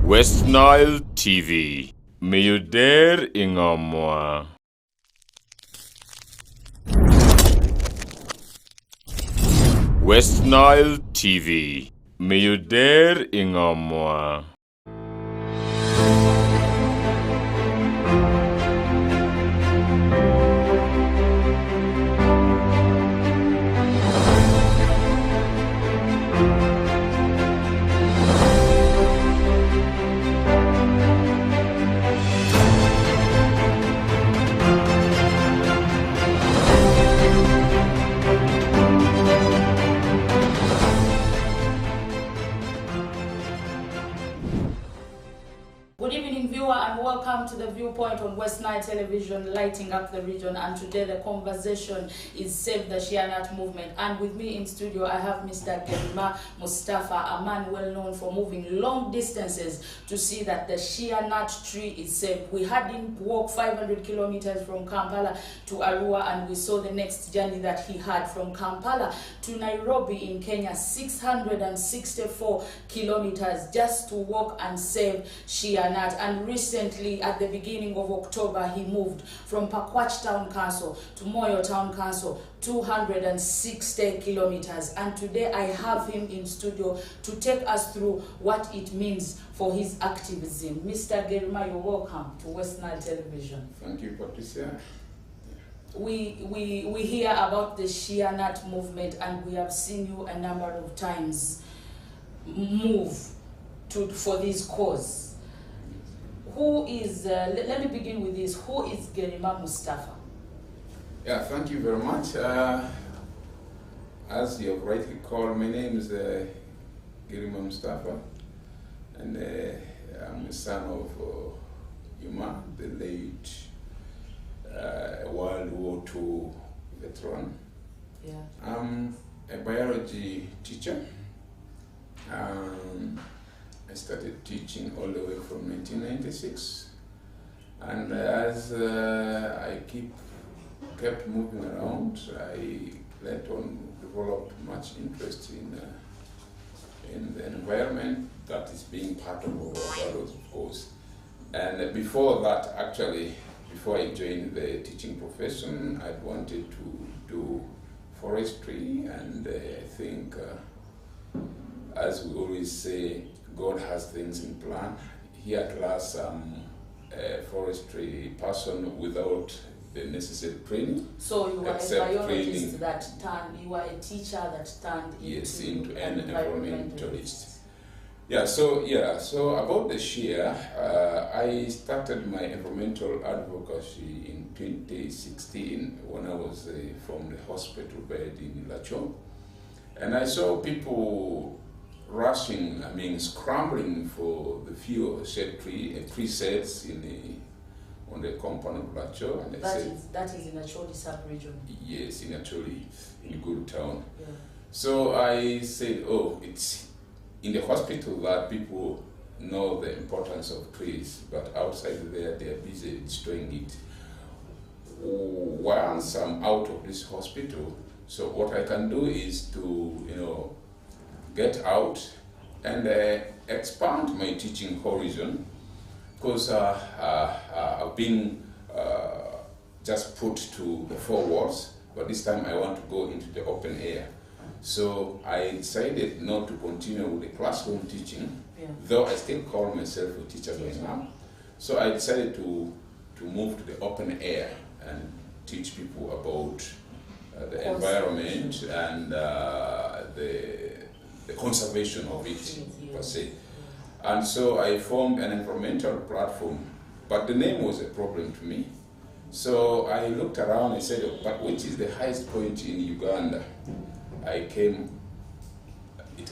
West Nile TV. Miyuder Ingomwa. West Nile TV. Miyuder Ingomwa. Good evening, viewer, and welcome to the Viewpoint on West Nile Television, lighting up the region. And today the conversation is Save the Shia Nut Movement. And with me in studio, I have Mr. Gerima Mustafa, a man well known for moving long distances to see that the Shia Nut tree is saved. We had him walk 500 kilometers from Kampala to Arua, and we saw the next journey that he had from Kampala to Nairobi in Kenya, 664 kilometers just to walk and save Shia Nut. And recently, at the beginning of October, he moved from Pakwach Town Council to Moyo Town Council, 260 kilometers. And today I have him in studio to take us through what it means for his activism. Mr. Gerima, you're welcome to West Nile Television. Thank you, Patricia. We hear about the Shia Nut movement, and we have seen you a number of times move for this cause. Who is, let me begin with this, who is Gerima Mustafa? Yeah, thank you very much. As you have rightly called, my name is Gerima Mustafa, and I'm a son of Yuma, the late World War II veteran. Yeah. I'm a biology teacher. I started teaching all the way from 1996, and as I kept moving around, I let on develop much interest in the environment that is being part of our values, of course. And before that, actually, before I joined the teaching profession, I wanted to do forestry, and I think, as we always say, God has things in plan. Here at last, I'm a forestry person without the necessary training. So you were a biologist that turned, you were a teacher that turned into an environmentalist. So about the Shia, I started my environmental advocacy in 2016 when I was from the hospital bed in Lacho. And I saw people rushing, scrambling for the few tree sets on the compound of Lacho. And that is in Acholi sub-region? Yes, in Acholi, in Good Town. Yeah. So I said, it's in the hospital that people know the importance of trees, but outside there, they are busy destroying it. Once I'm out of this hospital, so what I can do is to, get out and expand my teaching horizon, because I've been just put to the four walls, but this time I want to go into the open air. So I decided not to continue with the classroom teaching, though I still call myself a teacher by now. So I decided to move to the open air and teach people about the environment and the conservation of it, per se. And so I formed an environmental platform, but the name was a problem to me. So I looked around and said, but which is the highest point in Uganda? It came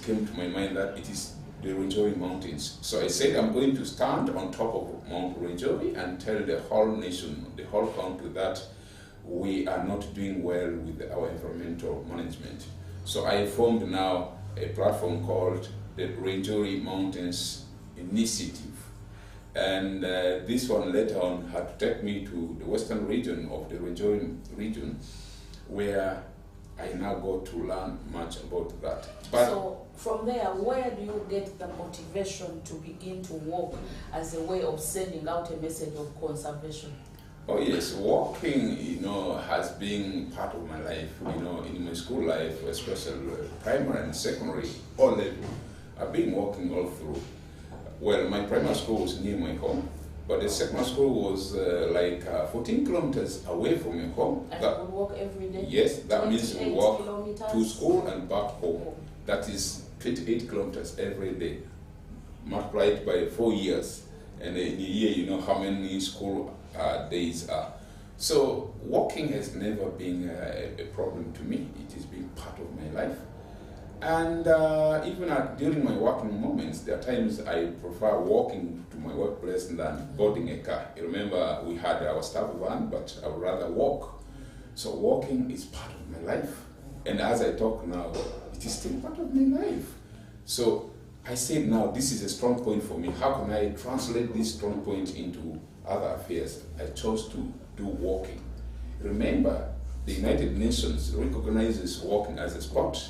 to my mind that it is the Rwenzori Mountains. So I said, I'm going to stand on top of Mount Rwenzori and tell the whole nation, the whole country, that we are not doing well with our environmental management. So I formed now a platform called the Rwenzori Mountains Initiative. And this one later on had to take me to the western region of the Rwenzori region, where I now go to learn much about that. But so from there, where do you get the motivation to begin to walk as a way of sending out a message of conservation? oh yes, walking, has been part of my life. In my school life, especially primary and secondary, all level, I've been walking all through. Well, my primary school was near my home, but the secondary school was 14 kilometers away from my home. And you would walk every day? Yes, that means we walk kilometers? to school and back home. That is 28 kilometers every day, multiplied by 4 years. And in a year, you know how many school days are. So walking has never been a problem to me. It has been part of my life. And even during my working moments, there are times I prefer walking to my workplace than boarding a car. You remember, we had our staff van, but I would rather walk. So walking is part of my life. And as I talk now, it is still part of my life. So I said now, this is a strong point for me. How can I translate this strong point into other affairs? I chose to do walking. Remember, the United Nations recognizes walking as a sport,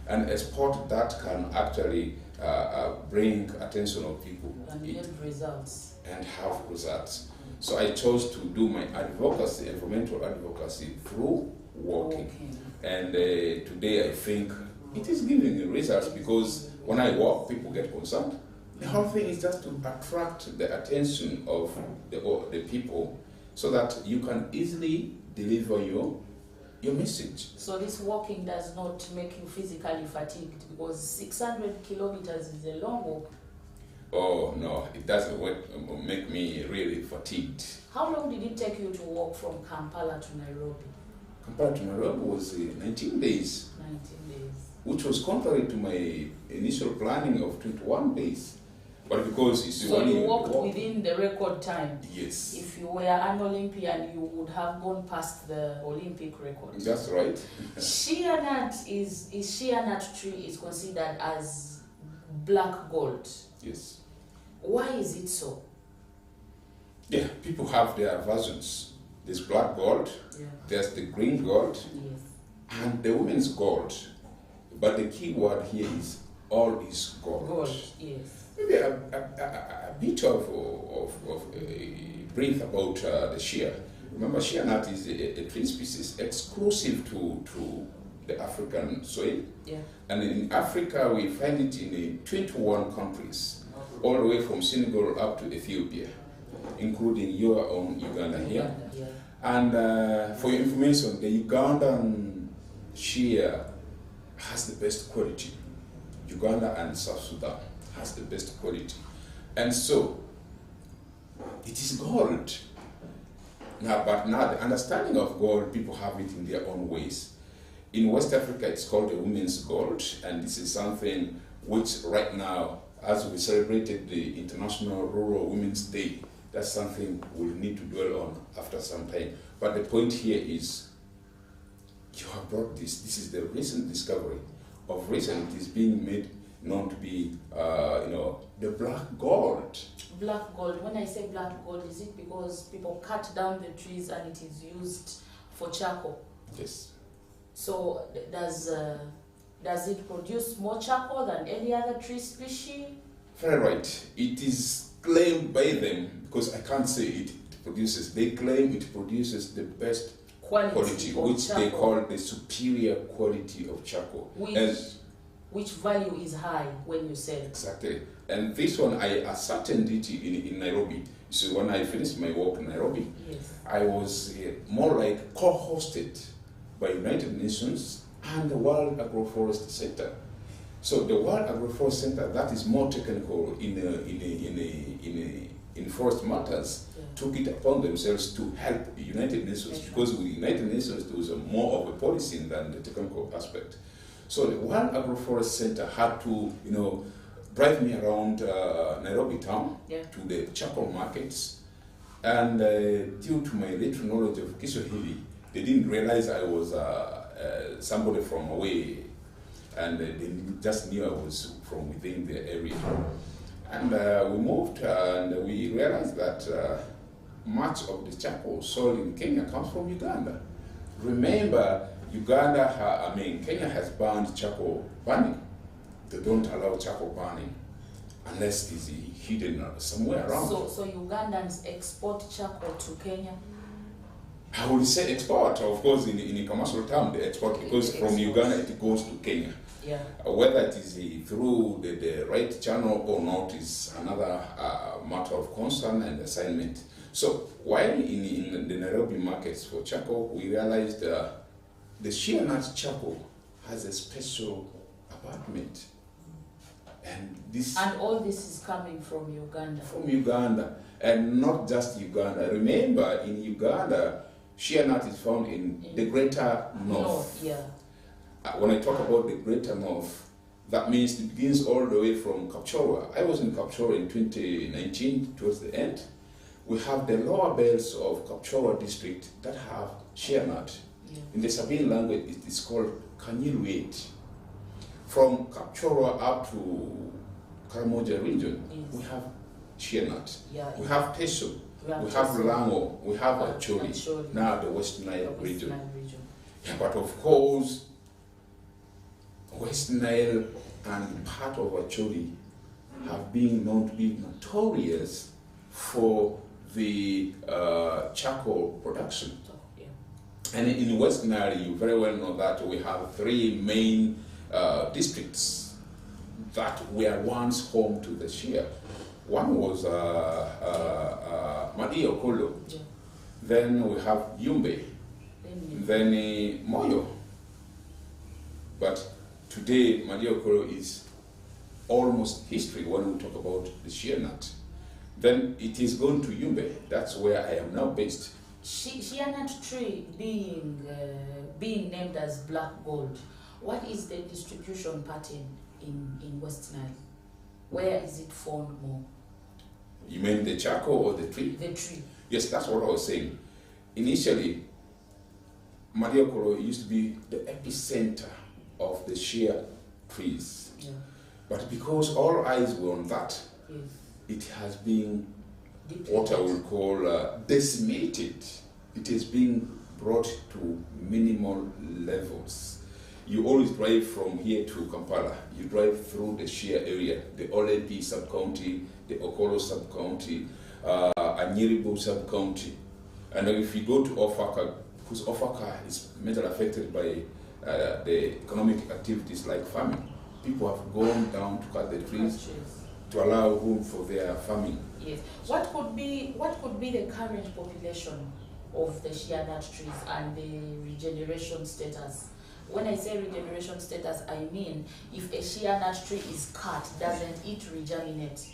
and a sport that can actually bring attention of people And get results. and have results. So I chose to do my advocacy, environmental advocacy, through walking. And today I think it is giving results, because when I walk, people get concerned. The whole thing is just to attract the attention of the people, so that you can easily deliver your message. So this walking does not make you physically fatigued, because 600 kilometers is a long walk. Oh no, it doesn't make me really fatigued. How long did it take you to walk from Kampala to Nairobi? Compared to Nairobi was 19 days, 19 days. which was contrary to my initial planning of 21 days. But because you see, So when you you walked walk, within the record time. yes, If you were an Olympian, you would have gone past the Olympic record. that's right. Shea nut shea nut tree is considered as black gold. Yes. Why is it so? Yeah, people have their versions. There's black gold, Yeah. there's the green gold, Yes. and the women's gold. But the key word here is all is gold. Gold. Yes. Maybe a bit of brief about the shea. Remember, shea nut is a tree species exclusive to the African soil. Yeah. And in Africa, we find it in 21 countries, all the way from Senegal up to Ethiopia, including your own Uganda here. Yeah. And for your information, the Ugandan shea has the best quality. Uganda and South Sudan has the best quality. And so, it is gold. But now the understanding of gold, people have it in their own ways. In West Africa, it's called the women's gold, and this is something which right now, as we celebrated the International Rural Women's Day, that's something we'll need to dwell on after some time. But the point here is, you have brought this. This is the recent discovery. Of recent, it is being made known to be, the black gold. Black gold. When I say black gold, is it because people cut down the trees and it is used for charcoal? Yes. So does it produce more charcoal than any other tree species? Very right. It is claimed by them, because I can't say it produces. They claim it produces the best quality, of which charcoal, they call the superior quality of charcoal. which value is high when you sell it. Exactly. And this one, I ascertained it in Nairobi. So when I finished my work in Nairobi, Yes. I was more like co-hosted by United Nations and the World Agroforest Center. So the World Agroforest Center, that is more technical in forest matters, Yeah. took it upon themselves to help the United Nations, because with the United Nations there was more of a policy than the technical aspect. So the World Agroforest Center had to, drive me around Nairobi town, Yeah. to the charcoal markets, and due to my little knowledge of Kiswahili, they didn't realize I was somebody from away, and they just knew I was from within the area. And we moved, and we realized that much of the charcoal sold in Kenya comes from Uganda. Remember, Kenya has banned charcoal burning. They don't allow charcoal burning unless it's hidden somewhere around. So Ugandans export charcoal to Kenya? I would say export, of course, in a commercial term, they export, because from Uganda it goes to Kenya. Yeah. Whether it is through the right channel or not is another matter of concern and assignment. So while in the Nairobi markets for charcoal, we realized the shea nut charcoal has a special apartment. And all this is coming from Uganda. From Uganda, and not just Uganda. Remember, in Uganda, shea nut is found in the Greater North. Yeah. When I talk about the Greater North, that means it begins all the way from Kapchorwa. I was in Kapchorwa in 2019, towards the end. We have the lower belts of Kapchorwa district that have shea nut. Yeah. In the Sabine language, it is called Kanyiruet. From Kapchorwa up to Karamoja region, yes, we have shea nut. Yeah. We have Teso, we have Lango, we have Acholi, now the West Nile region. Yeah, but of course, West Nile and part of Acholi have been known to be notorious for the charcoal production. Yeah. And in West Nile, you very well know that we have three main districts that were once home to the shea. One was Madi Okolo, Yeah. then we have Yumbe, then Moyo. But today, Madi Okolo is almost history when we talk about the shea nut. Then it is going to Yumbe, that's where I am now based. Shea nut tree being named as black gold, what is the distribution pattern in West Nile? Where is it found more? You mean the charcoal or the tree? The tree. Yes, that's what I was saying. Initially, Madi Okolo used to be the epicenter of the shea trees. Yeah. But because all eyes were on that, Yes. it has been Depleted. what I would call decimated. It is being brought to minimal levels. You always drive from here to Kampala. You drive through the shea area, the Olepi sub-county, the Okolo sub-county, Anyiribo sub-county. And if you go to Ofaka, because Ofaka is majorly affected by the economic activities like farming, people have gone down to cut the trees to allow room for their farming. Yes. What could be the current population of the shea nut trees and the regeneration status? When I say regeneration status, I mean if a shea nut tree is cut, doesn't it regerminate?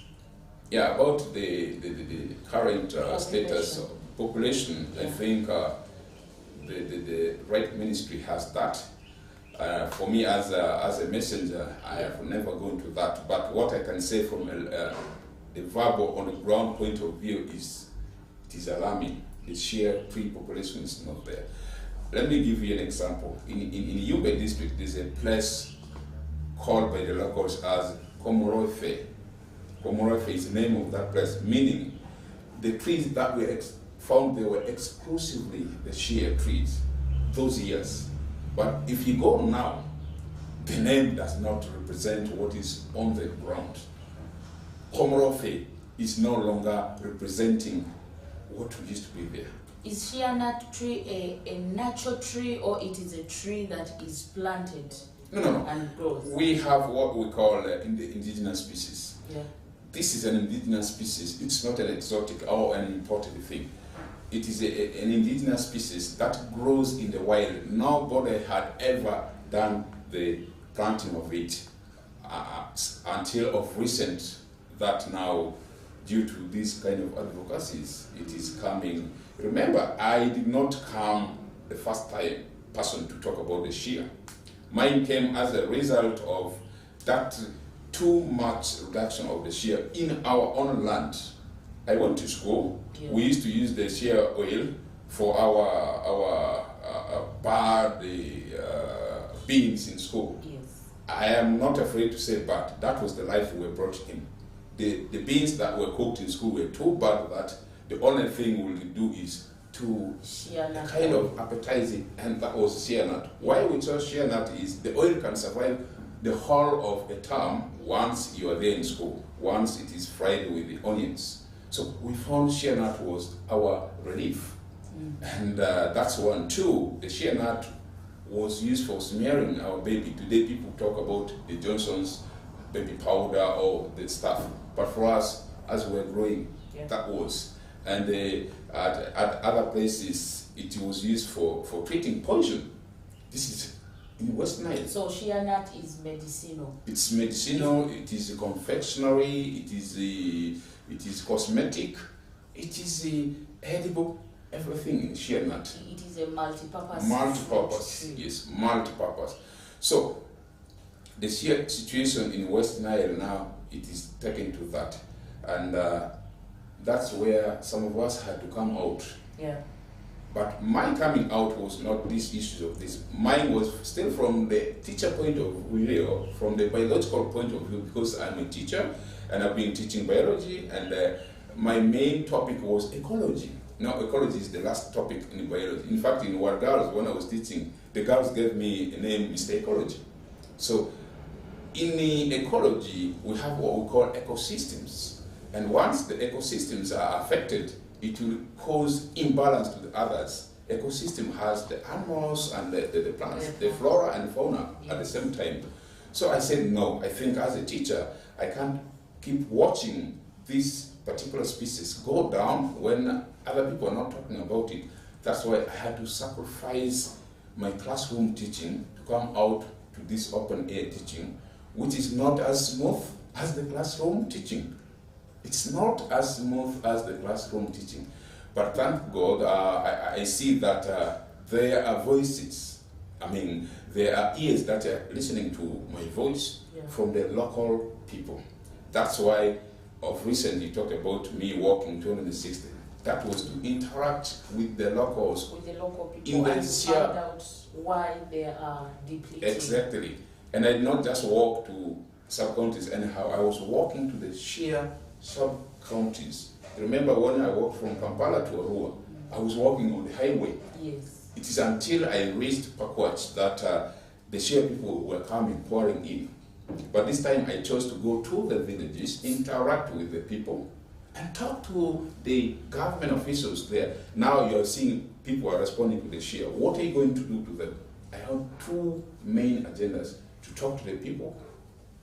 Yeah, about the current status of population, Yeah. I think the right ministry has that. For me, as a messenger, I have never gone to that. But what I can say from a verbal, on the ground point of view is, it is alarming. The shea tree population is not there. Let me give you an example. In Yumbe district, there's a place called by the locals as Komorofe. Komorofe is the name of that place, meaning the trees that were found, they were exclusively the shea trees those years. But if you go now, the name does not represent what is on the ground. Komorofe is no longer representing what used to be there. Is shea nut tree a natural tree, or it is a tree that is planted No. and grows? We have what we call in the indigenous species. Yeah. This is an indigenous species. It's not an exotic or an imported thing. It is an indigenous species that grows in the wild. Nobody had ever done the planting of it until of recent, that now, due to these kind of advocacies, it is coming. Remember, I did not come the first time person to talk about the shea. Mine came as a result of that too much reduction of the shea in our own land. I went to school. Yeah. We used to use the shea oil for our bad beans in school. Yes. I am not afraid to say, but that was the life we were brought in. The beans that were cooked in school were too bad that the only thing we will do is to Shea nut. kind of appetizing, and that was shea nut. Why we chose shea nut is the oil can survive the whole of a term once you are there in school, once it is fried with the onions. So we found shea nut was our relief. And that's one. Two, the shea nut was used for smearing our baby. Today people talk about the Johnson's baby powder or the stuff. But for us, as we were growing, that was. And at other places, it was used for treating poison. This is in West Nile. So shea nut is medicinal. It's medicinal, it is a confectionery, it is cosmetic, it is edible, everything in shea nut. It is a multi-purpose. Multi-purpose, yes, multi-purpose. So the shea situation in West Nile now, it is taken to that. And that's where some of us had to come out. Yeah. But my coming out was not these issues of this. Mine was still from the teacher point of view, from the biological point of view, because I'm a teacher and I've been teaching biology, and my main topic was ecology. Now, ecology is the last topic in biology. In fact, in War Girls, when I was teaching, the girls gave me a name, Mr. Ecology. So, in the ecology, we have what we call ecosystems. And once the ecosystems are affected, it will cause imbalance to the others. Ecosystem has the animals and the plants, the flora and fauna at the same time. So I said, no, I think as a teacher, I can't keep watching this particular species go down when other people are not talking about it. That's why I had to sacrifice my classroom teaching to come out to this open air teaching, which is not as smooth as the classroom teaching. It's not as smooth as the classroom teaching. But thank God, I see that there are voices. I mean, there are ears that are listening to my voice from the local people. That's why of recent you talked about me walking 260. That was to interact with the locals. With the local people in the and find out why they are depleting. Exactly. And I did not just walk to sub-counties anyhow. I was walking to the sheer sub-counties. Remember when I walked from Kampala to Arua, I was walking on the highway. Yes. It is until I reached Pakwach that the sheer people were coming, pouring in. But this time I chose to go to the villages, interact with the people, and talk to the government officials there. Now you're seeing people are responding to the share. What are you going to do to them? I have two main agendas: to talk to the people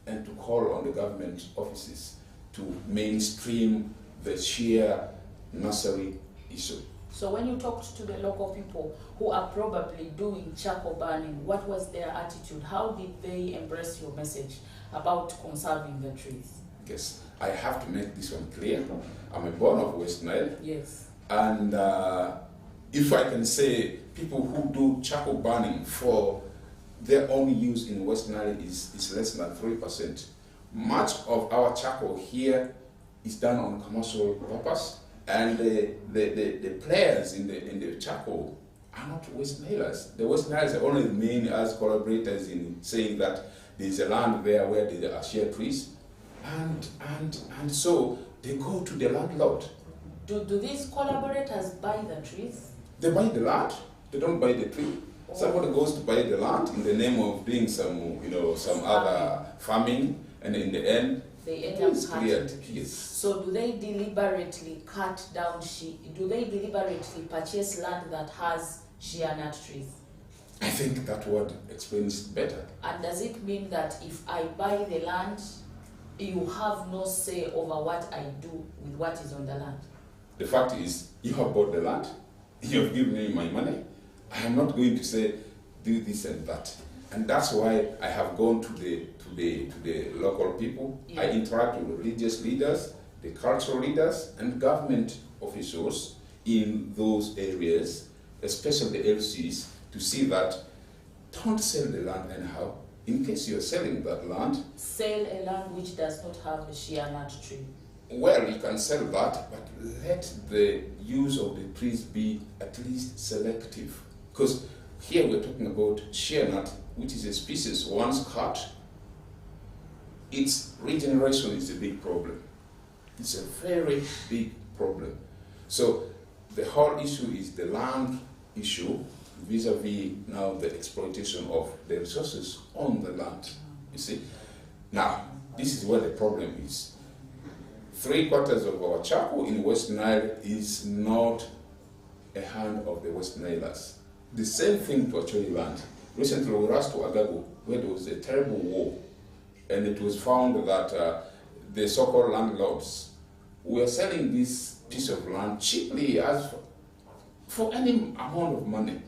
and to call on the government offices to mainstream the share nursery issue. So when you talked to the local people who are probably doing charcoal burning, what was their attitude? How did they embrace your message about conserving the trees? Yes, I have to make this one clear. I'm a born of West Nile. Yes. And if I can say, people who do charcoal burning for their own use in West Nile is less than 3%. Much of our charcoal here is done on commercial purpose, and the players in the charcoal are not West Nilers. The West Nilers are only remain as collaborators in saying that there's a land there where there are share trees, and so they go to the landlord. Do these collaborators buy the trees? They buy the land. They don't buy the tree. Oh. Somebody goes to buy the land in the name of doing some other farming, and in the end, they end up cutting the trees. Yes. So do they deliberately cut down do they deliberately purchase land that has shea nut trees? I think that word explains it better. And does it mean that if I buy the land, you have no say over what I do with what is on the land? The fact is, you have bought the land, you have given me my money. I am not going to say, do this and that. And that's why I have gone to the local people. Yeah. I interact with religious leaders, the cultural leaders, and government officials in those areas, especially the LCs, to see that don't sell the land anyhow. In case you're selling that land, sell a land which does not have a shea nut tree. Well, you can sell that, but let the use of the trees be at least selective. Because here we're talking about shea nut, which is a species once cut, its regeneration is a big problem. It's a very big problem. So the whole issue is the land issue vis-a-vis now the exploitation of the resources on the land. You see? Now, this is where the problem is. 3/4 of our charcoal in West Nile is not a hand of the West Nilers. The same thing to Acholi land. Recently, we rushed to Agago, where there was a terrible war, and it was found that the so-called landlords were selling this piece of land cheaply as for any amount of money.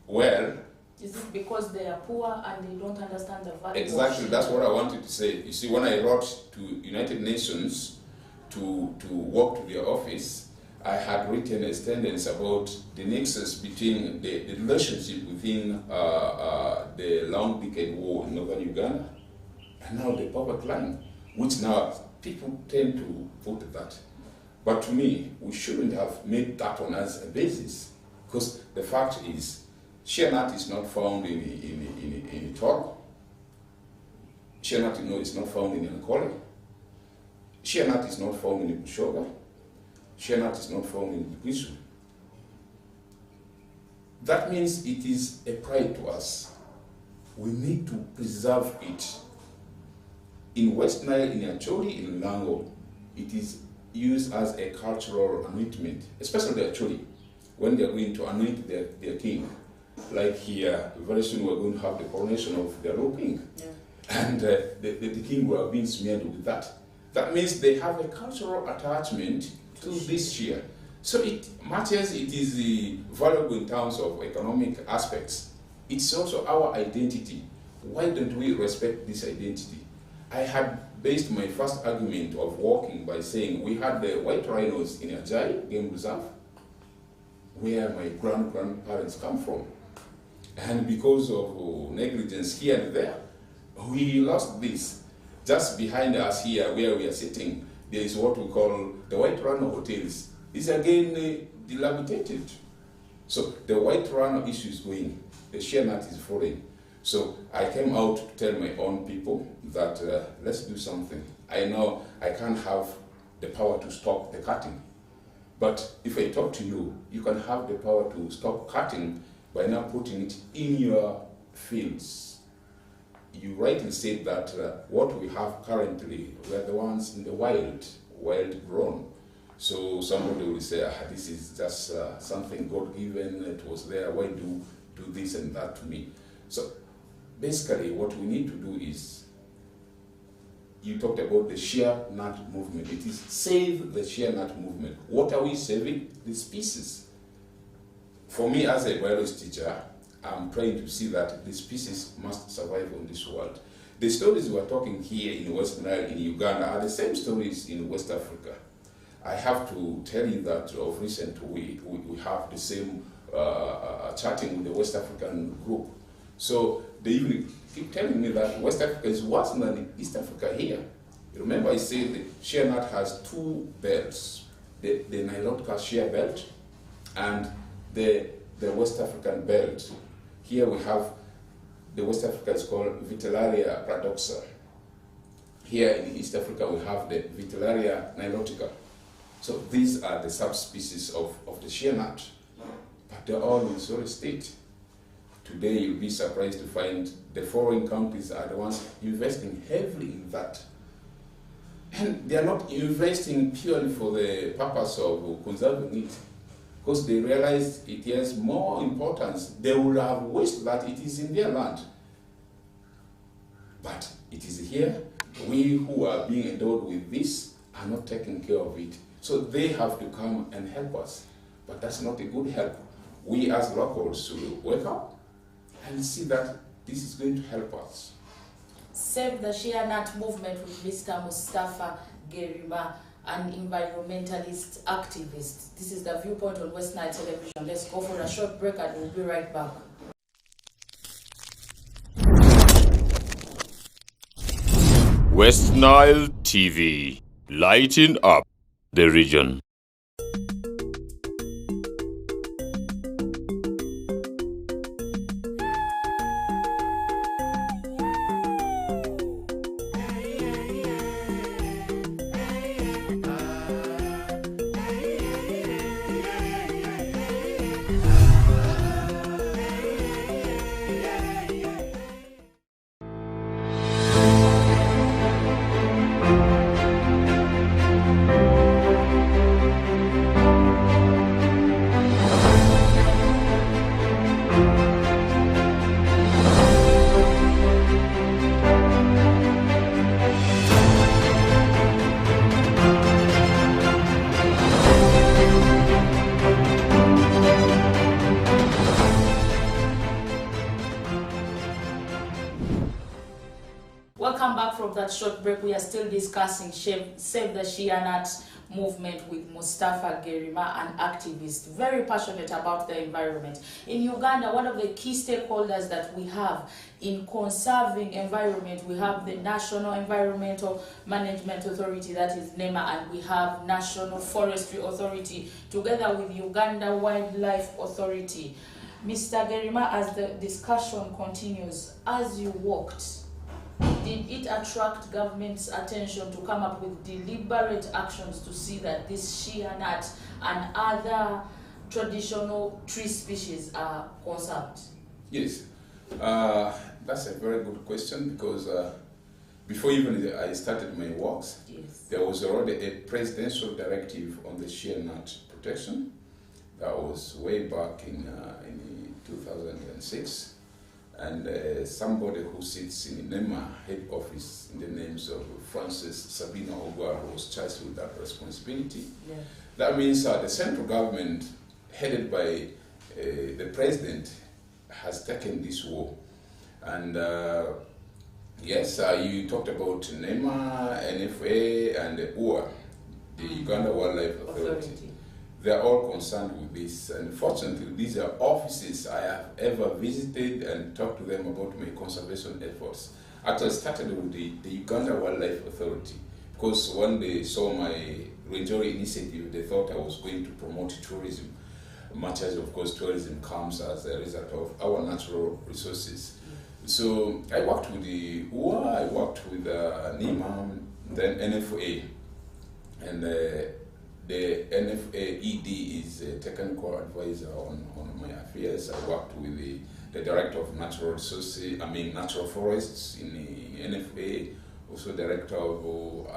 Well, is it because they are poor and they don't understand the value? Exactly, that's what I wanted to say. You see, when I wrote to United Nations to walk to their office, I had written a sentence about the nexus between the relationship within the long decade war in northern Uganda and now the poverty line, which now people tend to put that. But to me, we shouldn't have made that one as a basis, because the fact is, shea nut is not found in Toro. Shea nut is not found in Ankole. Shea nut is not found in Bushoga. Shea nut is not found in Bugisu. That means it is a pride to us. We need to preserve it. In West Nile, in Acholi, in Lango, it is used as a cultural anointment, especially the Acholi, when they are going to anoint their king. Like here, very soon we're going to have the coronation of the royal king. Yeah. And the king will have been smeared with that. That means they have a cultural attachment to this shea. So it matches, it is valuable in terms of economic aspects. It's also our identity. Why don't we respect this identity? I had based my first argument of walking by saying we had the white rhinos in Ajai Game Reserve, where my grandparents come from. And because of negligence here and there, we lost this. Just behind us here, where we are sitting, there is what we call the White Rhino Hotels. It's again dilapidated. So the White Rhino issue is going. The shea nut is falling. So I came out to tell my own people that let's do something. I know I can't have the power to stop the cutting. But if I talk to you, you can have the power to stop cutting by now putting it in your fields. You rightly said that what we have currently, we are the ones in the wild grown. So somebody will say, this is just something God-given, it was there, why do this and that to me? So basically what we need to do is, you talked about the shea nut movement. It is save the shea nut movement. What are we saving? The species. For me as a biology teacher, I'm trying to see that the species must survive on this world. The stories we're talking here in West Nile, in Uganda, are the same stories in West Africa. I have to tell you that of recent we have the same chatting with the West African group. So they even keep telling me that West Africa is worse than East Africa here. You remember I said the shea nut has two belts, the Nilotica shea belt and the West African belt. Here we have, the West Africa is called Vitellaria paradoxa. Here in East Africa we have the Vitellaria nilotica. So these are the subspecies of the shea nut, but they're all in sorry state. Today you'll be surprised to find the foreign countries are the ones investing heavily in that. And they are not investing purely for the purpose of conserving it, because they realize it has more importance. They will have wished that it is in their land. But it is here. We who are being endowed with this are not taking care of it. So they have to come and help us. But that's not a good help. We as locals should wake up and see that this is going to help us. Save the Shea Nut movement with Mr. Mustafa Gerima, an environmentalist activist. This is the Viewpoint on West Nile Television. Let's go for a short break and we'll be right back. West Nile TV, lighting up the region. that short break, we are still discussing Save the Shia Nut movement with Mustafa Gerima, an activist very passionate about the environment. In Uganda, one of the key stakeholders that we have in conserving environment, we have the National Environmental Management Authority, that is NEMA, and we have National Forestry Authority together with Uganda Wildlife Authority. Mr. Gerima, as the discussion continues, as you walked, did it attract government's attention to come up with deliberate actions to see that this shea nut and other traditional tree species are conserved? Yes, that's a very good question, because before even I started my works, Yes. there was already a presidential directive on the shea nut protection. That was way back in 2006. And somebody who sits in NEMA head office in the names of Francis Sabina Ogwaro was charged with that responsibility. Yeah. That means the central government, headed by the president, has taken this war. And yes, you talked about NEMA, NFA, and UWA, the Uganda Wildlife Authority. They are all concerned with this, and fortunately these are offices I have ever visited and talked to them about my conservation efforts. Actually started with the Uganda Wildlife Authority, because when they saw my Rwenzori initiative, they thought I was going to promote tourism, much as of course tourism comes as a result of our natural resources. So I worked with the UWA, I worked with NEMA, then NFA, and the NFA ED is a technical advisor on my affairs. I worked with the director of natural resources, natural forests in the NFA, also director of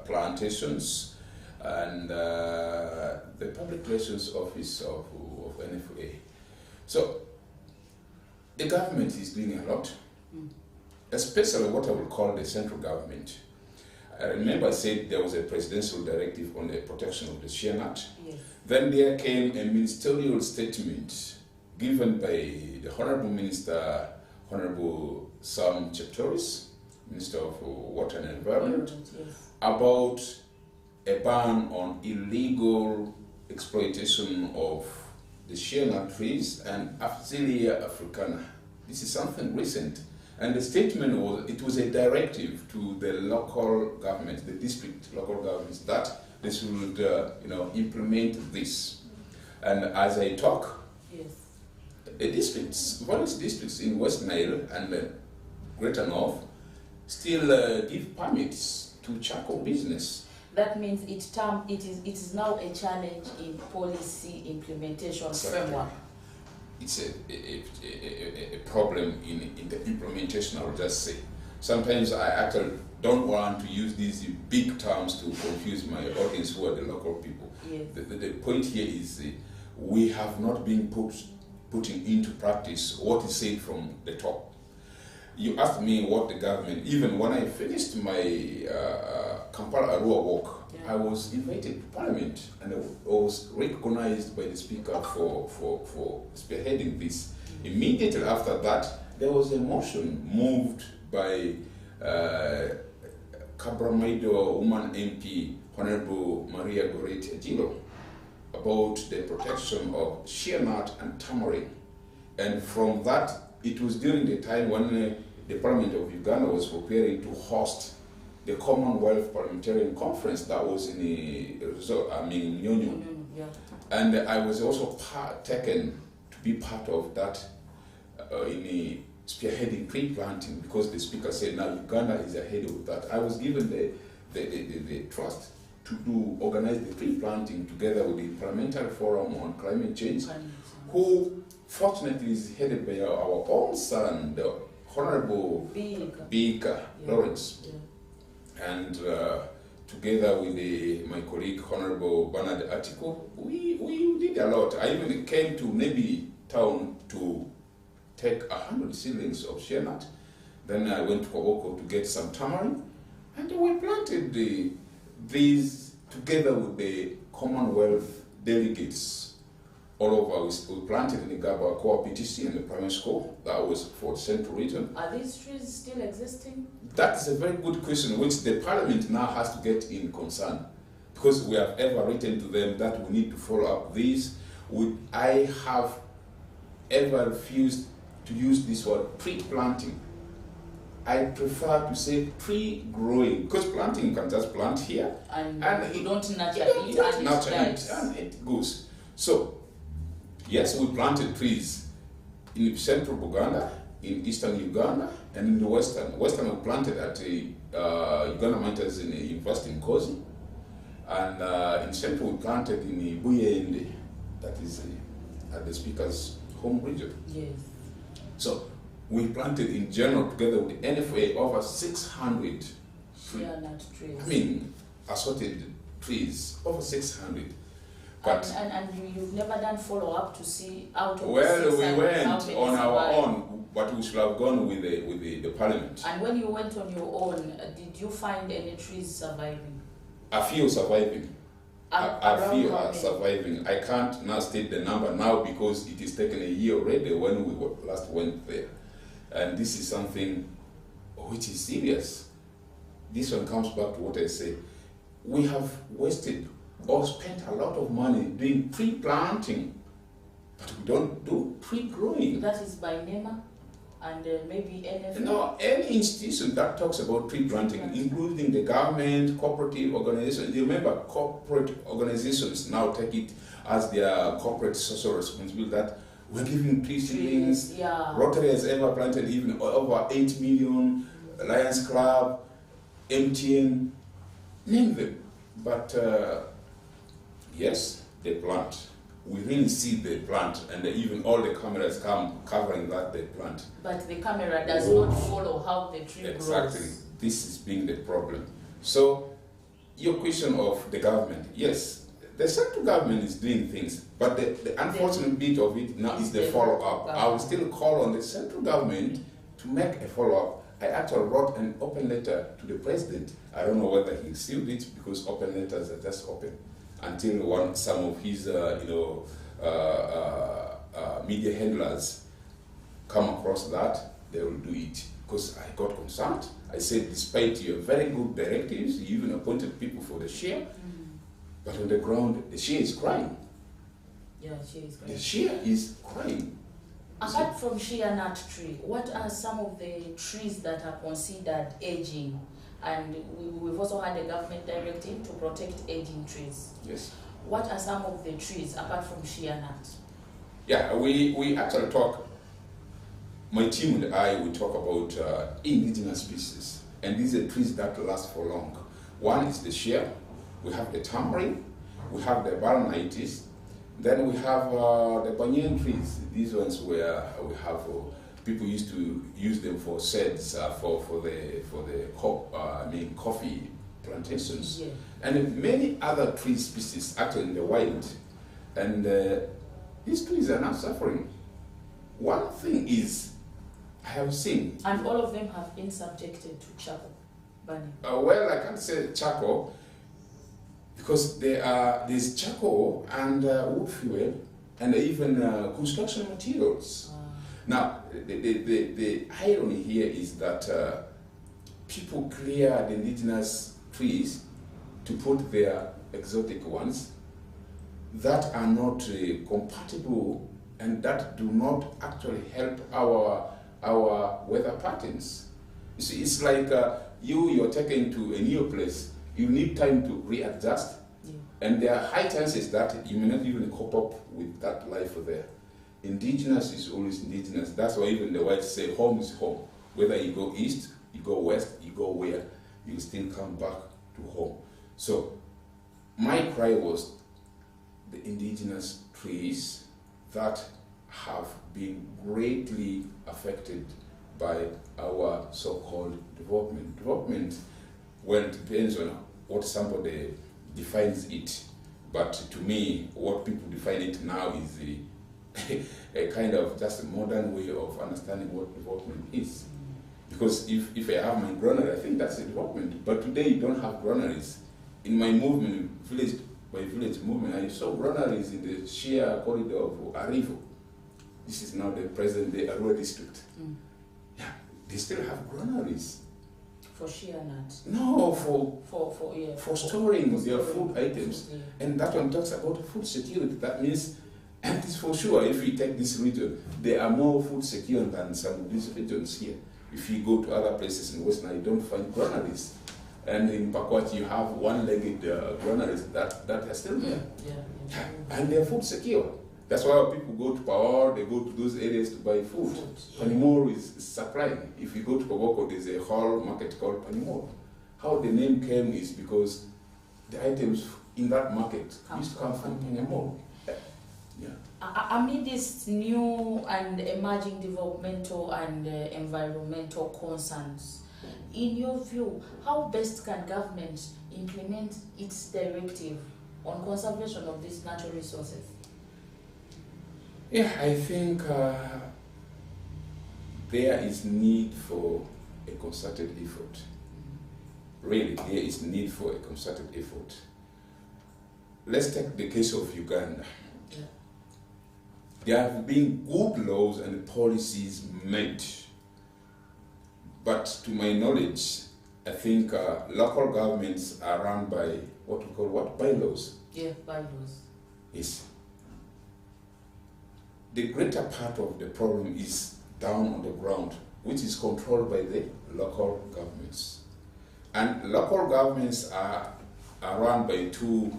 plantations, and the public relations office of NFA. So the government is doing a lot, especially what I would call the central government. I remember I said there was a presidential directive on the protection of the shea nut. Yes. Then there came a ministerial statement given by the Honorable Minister, Honorable Sam Cheptoris, Minister of Water and Environment, Yes. about a ban on illegal exploitation of the shea nut trees and Afzelia africana. This is something recent. And the statement was, it was a directive to the local government, the district local governments, that they should, implement this. And as I talk, Yes. the districts, various districts in West Nile and Greater North, still give permits to charcoal business. That means it is now a challenge in policy implementation framework. It's a problem in the implementation, I would just say. Sometimes I actually don't want to use these big terms to confuse my audience who are the local people. Yes. The point here is we have not been putting into practice what is said from the top. You asked me what the government, even when I finished my Kampala Arua walk, yeah. I was invited to Parliament and I was recognized by the Speaker for spearheading this. Immediately after that, there was a motion moved by Kabramaido woman MP, Honorable Maria Goretti Ajilo, about the protection of shea nut and tamarind. And from that, it was during the time when the Parliament of Uganda was preparing to host the Commonwealth Parliamentarian Conference that was in Nyonyo. Yeah. And I was also taken to be part of that in spearheading tree planting, because the Speaker said now Uganda is ahead of that. I was given the trust to organize the tree planting together with the Parliamentary Forum on Climate Change, who fortunately is headed by our own son, the Honorable Bika Lawrence. Yeah. And together with my colleague, Honorable Bernard Atiko, we did a lot. I even came to Nebi town to take 100 seedlings of shea nut. Then I went to Koboko to get some tamarind, and we planted these together with the Commonwealth delegates all over. We planted in the Gaba Core PTC in the primary school. That was for the Central Region. Are these trees still existing? That is a very good question, which the Parliament now has to get in concern, because we have ever written to them that we need to follow up this. I have ever refused to use this word pre-planting. I prefer to say tree-growing, because planting you can just plant here And you it, don't nurture yeah, it, don't and nurture it it, dies. and it goes. So, yes, we planted trees in central Buganda, in eastern Uganda, and in the western. Western we planted at the Uganda Mountains in the University in Kozi, and in central we planted in Buyende, that is at the Speaker's home region. Yes. So, we planted in general together with the NFA over 600 Shea nut trees. I mean, assorted trees, over 600. But and you've never done follow-up to see out of well, the 600, we went how many on our survived? own, but we should have gone with the Parliament. And when you went on your own, did you find any trees surviving? A few surviving. A Around few how are many? surviving. I can't now state the number now because it is taken a year already when we last went there. And this is something which is serious. This one comes back to what I say. We have wasted or spent a lot of money doing pre-planting, but we don't do pre-growing. That is by NEMA and maybe NFA? No, any institution that talks about pre-planting, including the government, cooperative organizations. Remember, corporate organizations now take it as their corporate social responsibility that we're giving tree seedlings. Yeah. Rotary has ever planted even over 8 million, Lions Club, MTN, name them. But yes, they plant. We really see the plant, and even all the cameras come covering that they plant. But the camera does not follow how the tree Exactly. grows. This is being the problem. So, your question of the government, yes, the central government is doing things, but the unfortunate bit of it now is the follow-up. I will still call on the central government to make a follow-up. I actually wrote an open letter to the president. I don't know whether he received it because open letters are just open until some of his media handlers come across that, they will do it. Because I got concerned. I said, despite your very good directives, you even appointed people for the share, but on the ground, the share is crying. Yeah, she is The great. share is crying. Apart from shea nut tree, what are some of the trees that are considered aging? And we've also had a government directive to protect aging trees. Yes. What are some of the trees apart from shea nut? Yeah, we actually talk, my team and I, we talk about indigenous species. And these are trees that last for long. One is the shea, we have the tamarind, we have the balanitis, then we have the banyan trees. These ones where we have, people used to use them for seeds, for the coffee plantations. Yeah. And many other tree species actually in the wild. And these trees are not suffering. One thing is, I have seen. And all of them have been subjected to charcoal burning. Well, I can't say charcoal because there's charcoal and wood fuel and even construction materials. Now, the irony here is that people clear the indigenous trees to put their exotic ones that are not compatible and that do not actually help our weather patterns. You see, it's like you're taken to a new place. You need time to readjust, and there are high chances that you may not even cope up with that life there. Indigenous is always indigenous. That's why even the whites say home is home. Whether you go east, you go west, you go where, you still come back to home. So my cry was the indigenous trees that have been greatly affected by our so-called development. Development, well, it depends on what somebody defines it. But to me, what people define it now is a kind of just a modern way of understanding what development is. Because if I have my granary, I think that's a development. But today you don't have granaries. In my movement, village by village movement. I saw granaries in the Shia corridor of Arivo. This is now the present-day Arua district. Yeah, they still have granaries. For Shia nuts? No, For storing their food items. Yeah. And that one talks about food security. That means, and it's for sure, if we take this region, they are more food secure than some of these regions here. If you go to other places in Western, you don't find granaries. And in Pakwach, you have one-legged granaries that are still there. Yeah. And they're food secure. That's why people go to Pawar, they go to those areas to buy food. Panimor is supplying. If you go to Pawako, there's a whole market called Panimor. How the name came is because the items in that market used to come from Panimor. Yeah. Amid these new and emerging developmental and environmental concerns, in your view, how best can government implement its directive on conservation of these natural resources? Yeah, I think there is need for a concerted effort. Really, there is need for a concerted effort. Let's take the case of Uganda. Yeah. There have been good laws and policies made, but to my knowledge, I think local governments are run by what we call bylaws. Yeah, bylaws. Yes. The greater part of the problem is down on the ground, which is controlled by the local governments. And local governments are run by two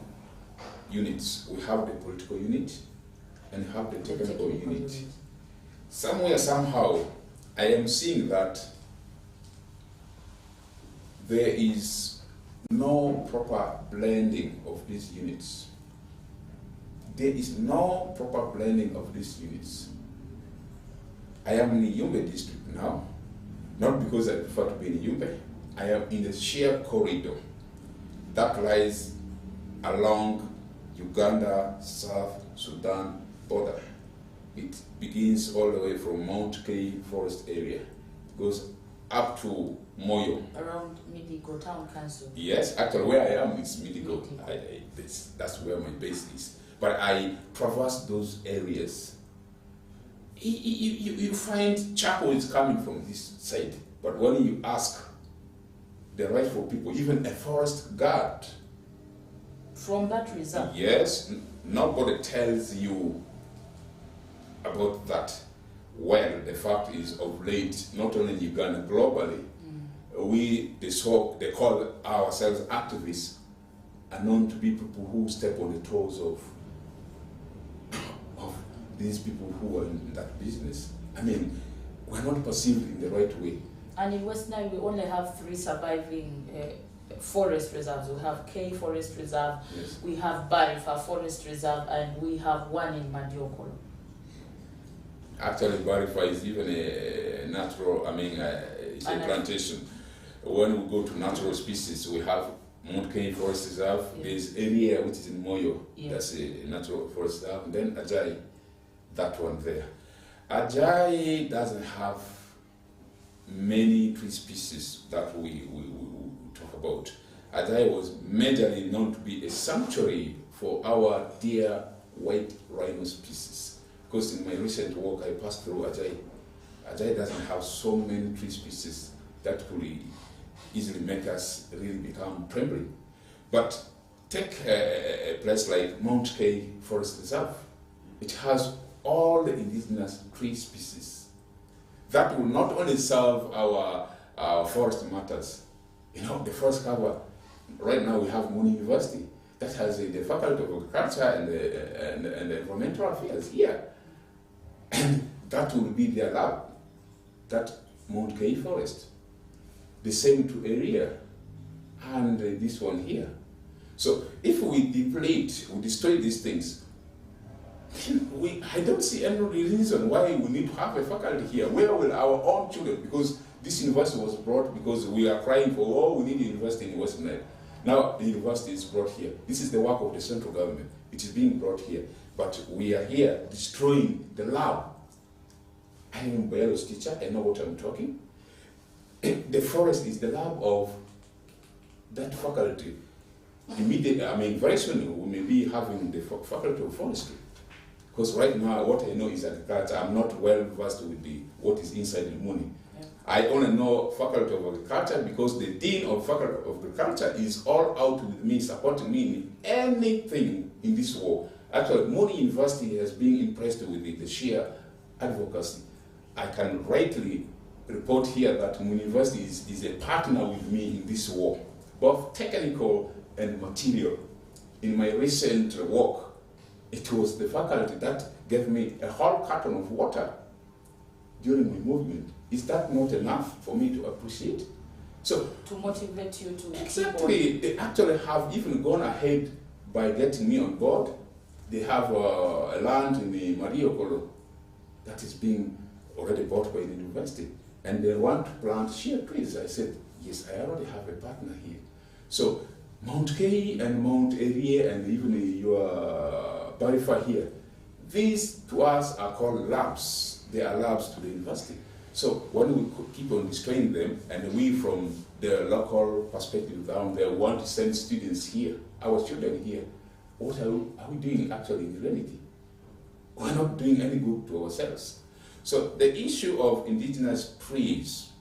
units. We have the political unit and have the technical unit. Somewhere, somehow, I am seeing that there is no proper blending of these units. There is no proper blending of these units. I am in the Yumbe district now, not because I prefer to be in Yumbe. I am in the Shia corridor that lies along Uganda, South Sudan border. It begins all the way from Mount Kay forest area, goes up to Moyo. Around Midigo Town Council. Yes, actually where I am is Midigo. That's where my base is. But I traverse those areas. You find charcoal is coming from this side, but when you ask the rightful people, even a forest guard, from that reserve? Yes, nobody tells you about that. Well, the fact is, of late, not only in Uganda, globally, they call ourselves activists, are known to be people who step on the toes of these people who are in that business. I mean, we're not perceived in the right way. And in West Nile, we only have 3 surviving forest reserves. We have K Forest Reserve, yes. We have Barifa Forest Reserve, and we have one in Madiokolo. Actually, Barifa is even a natural, it's a plantation. When we go to natural species, we have Mount Kenya Forest Reserve, yeah. There's area which is in Moyo, yeah. That's a natural forest reserve, and then Ajai, that one there. Ajai doesn't have many tree species that we talk about. Ajai was majorly known to be a sanctuary for our dear white rhino species. Because in my recent walk, I passed through Ajai. Ajai doesn't have so many tree species that could easily make us really become trembling. But take a place like Mount Kay Forest Reserve. It has all the indigenous tree species that will not only serve our forest matters. You know, the forest cover, right now we have Moon University that has the Faculty of Agriculture and Environmental Affairs here. And that will be their lab, that Mount Kay Forest. The same to area and this one here. So if we deplete, we destroy these things, I don't see any reason why we need to have a faculty here. Where will our own children, because this university was brought because we are crying for, we need a university in Western Nile. Now the university is brought here. This is the work of the central government. It is being brought here. But we are here destroying the lab. I am a biology teacher, I know what I'm talking. The forest is the lab of that faculty. Immediately, I mean, very soon we may be having the faculty of forestry. Because right now, what I know is agriculture. I'm not well versed with what is inside the money. Yeah. I only know faculty of agriculture because the dean of faculty of agriculture is all out with me, supporting me in anything in this war. Actually, Moni University has been impressed with the sheer advocacy. I can rightly report here that Moni University is a partner with me in this war, both technical and material. In my recent work, it was the faculty that gave me a whole carton of water during my movement. Is that not enough for me to appreciate? So to motivate you to exactly, they actually have even gone ahead by getting me on board. They have a land in the Mariokolo that is being already bought by the university, and they want to plant shea trees. I said, yes, I already have a partner here. So Mount Kei and Mount Erie and even your Barifa here, these to us are called labs. They are labs to the university. So when we keep on destroying them, and we from the local perspective down there want to send students here, our children here, what are we doing actually in reality? We're not doing any good to ourselves. So the issue of indigenous trees,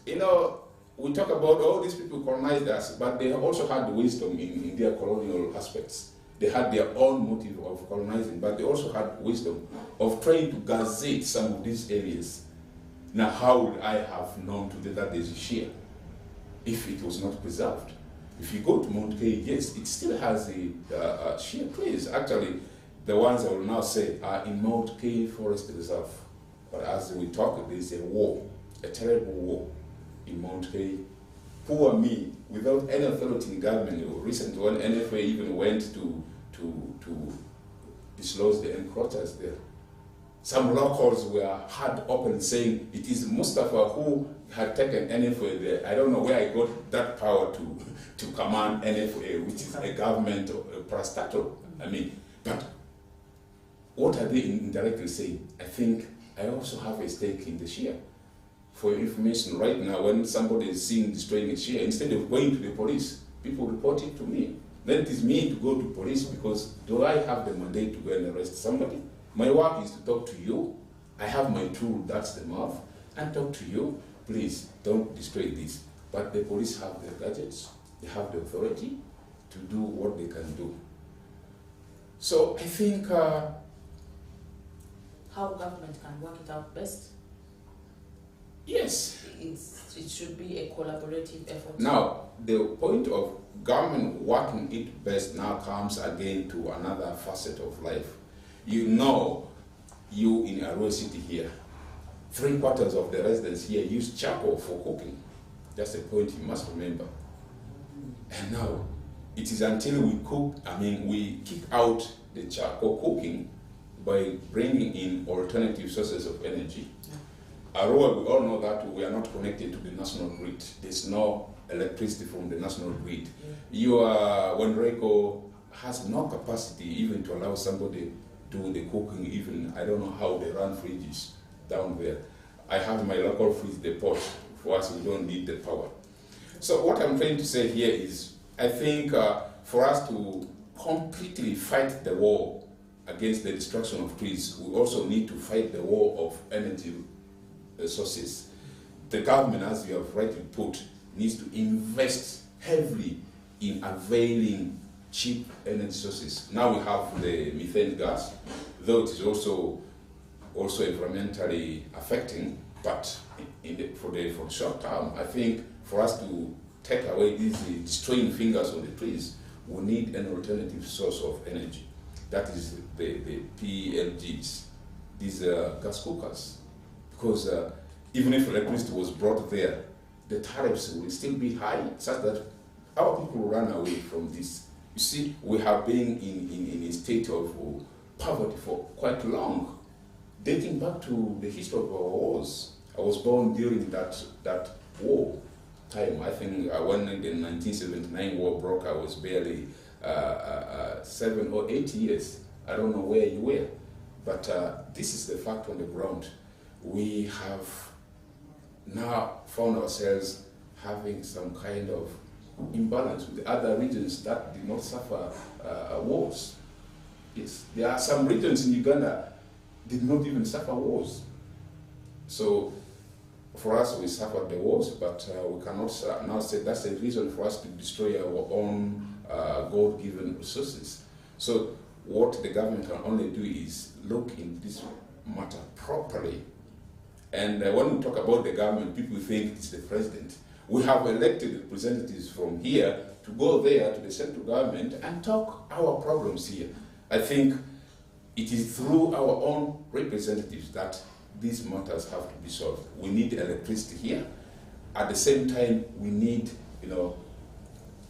you know, we talk about all these people colonized us, but they also had the wisdom in their colonial aspects. They had their own motive of colonizing, but they also had wisdom of trying to gazette some of these areas. Now, how would I have known today that there's a shea if it was not preserved? If you go to Mount Kei, yes, it still has the shea trees. Actually, the ones I will now say are in Mount Kei Forest Reserve. But as we talk, there's a war, a terrible war in Mount Kei. Poor me, without any authority in government. Recently, when NFA even went to dislodge the encroachers there, some locals were hard open saying it is Mustafa who had taken NFA there. I don't know where I got that power to command NFA, which is a government parastatal. I mean, but what are they indirectly saying? I think I also have a stake in the shea. For your information, right now, when somebody is seen destroying a shea, instead of going to the police, people report it to me. Then it is me to go to police because do I have the mandate to go and arrest somebody? My work is to talk to you. I have my tool, that's the mouth, and talk to you. Please don't destroy this. But the police have their gadgets. They have the authority to do what they can do. So I think how government can work it out best. Yes. It should be a collaborative effort. Now, the point of government working it best now comes again to another facet of life. You know, you in Arua City here, 3/4 of the residents here use charcoal for cooking. That's a point you must remember. And now, it is until we kick out the charcoal cooking by bringing in alternative sources of energy. Arua, we all know that we are not connected to the national grid. There's no electricity from the national grid. Wenreko has no capacity even to allow somebody do the cooking, even, I don't know how they run fridges down there. I have my local fridge depot. For us, we don't need the power. So what I'm trying to say here is, I think for us to completely fight the war against the destruction of trees, we also need to fight the war of energy sources. The government, as you have rightly put, needs to invest heavily in availing cheap energy sources. Now we have the methane gas, though it is also environmentally affecting, but for the short term, I think for us to take away these destroying fingers on the trees, we need an alternative source of energy. That is the PLGs, these gas cookers. Because even if electricity was brought there, the tariffs will still be high, such that our people run away from this. You see, we have been in a state of poverty for quite long, dating back to the history of our wars. I was born during that war time. I think when the 1979 war broke, I was barely 7 or 8 years. I don't know where you were, but this is the fact on the ground. We have now found ourselves having some kind of imbalance with the other regions that did not suffer wars. Yes, there are some regions in Uganda did not even suffer wars. So for us, we suffered the wars, but we cannot now say that's a reason for us to destroy our own God-given resources. So what the government can only do is look into this matter properly. And when we talk about the government, people think it's the president. We have elected representatives from here to go there to the central government and talk our problems here. I think it is through our own representatives that these matters have to be solved. We need electricity here. At the same time, we need,